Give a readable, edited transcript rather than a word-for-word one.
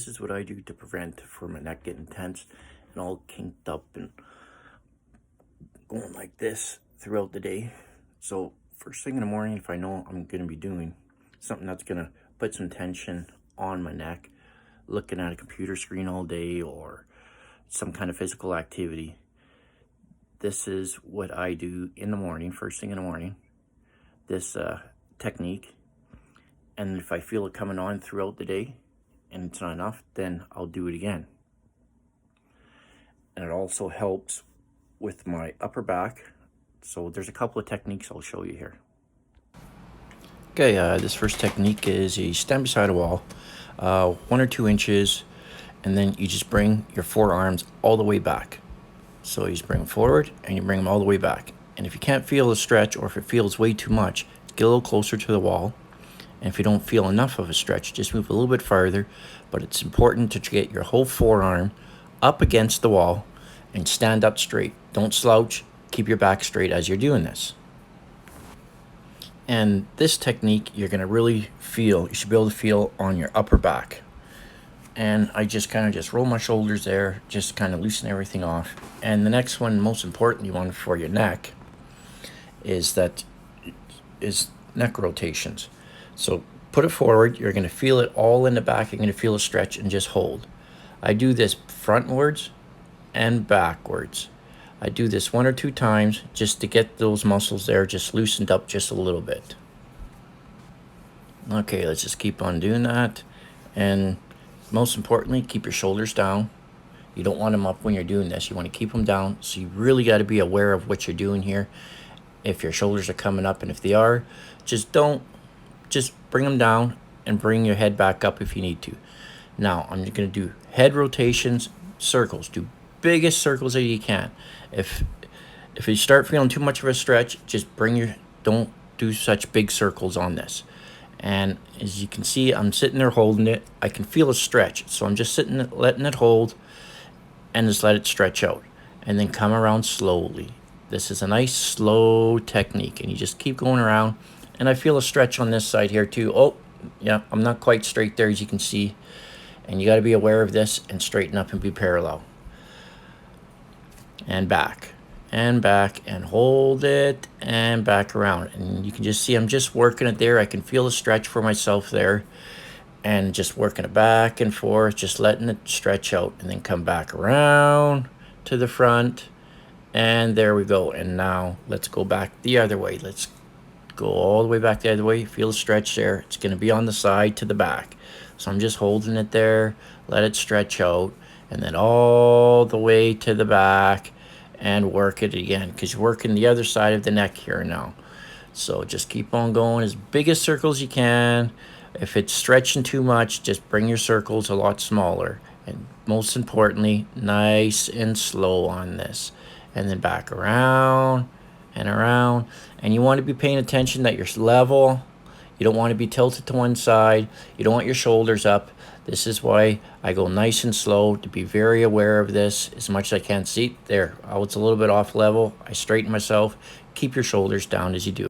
This is what I do to prevent from my neck getting tense and all kinked up and going like this throughout the day. So first thing in the morning, if I know I'm going to be doing something that's going to put some tension on my neck, looking at a computer screen all day or some kind of physical activity, this is what I do in the morning, first thing in the morning, this technique. And if I feel it coming on throughout the day and it's not enough, then I'll do it again. And it also helps with my upper back. So there's a couple of techniques I'll show you here. Okay, this first technique is you stand beside a wall, 1 or 2 inches, and then you just bring your forearms all the way back. So you just bring them forward and you bring them all the way back. And if you can't feel the stretch, or if it feels way too much, get a little closer to the wall. And if you don't feel enough of a stretch, just move a little bit farther. But it's important to get your whole forearm up against the wall and stand up straight. Don't slouch. Keep your back straight as you're doing this. And this technique, you're going to really feel, you should be able to feel on your upper back. And I just kind of just roll my shoulders there, just kind of loosen everything off. And the next one, most importantly one for your neck, is neck rotations. So put it forward, you're going to feel it all in the back, you're going to feel a stretch, and just hold. I do this frontwards and backwards. I do this 1 or 2 times just to get those muscles there just loosened up just a little bit. Okay, let's just keep on doing that. And most importantly, keep your shoulders down. You don't want them up when you're doing this. You want to keep them down. So you really got to be aware of what you're doing here. If your shoulders are coming up, and if they are, just bring them down and bring your head back up if you need to. Now, I'm going to do head rotations, circles. Do biggest circles that you can. If you start feeling too much of a stretch, just don't do such big circles on this. And as you can see, I'm sitting there holding it. I can feel a stretch, so I'm just sitting, letting it hold, and just let it stretch out. And then come around slowly. This is a nice slow technique, and you just keep going around. And I feel a stretch on this side here too. Oh, yeah, I'm not quite straight there, as you can see. And you got to be aware of this and straighten up and be parallel. And back, and hold it, and back around. And you can just see I'm just working it there. I can feel the stretch for myself there. And just working it back and forth, just letting it stretch out. And then come back around to the front. And there we go. And now let's go back the other way. Let's go all the way back the other way. Feel the stretch there. It's going to be on the side to the back. So I'm just holding it there. Let it stretch out. And then all the way to the back. And work it again. Because you're working the other side of the neck here now. So just keep on going as big as circles you can. If it's stretching too much, just bring your circles a lot smaller. And most importantly, nice and slow on this. And then back around and around. And you want to be paying attention that you're level. You don't want to be tilted to one side. You don't want your shoulders up. This is why I go nice and slow, to be very aware of this as much as I can. See, there, oh, it's a little bit off level. I straighten myself. Keep your shoulders down as you do.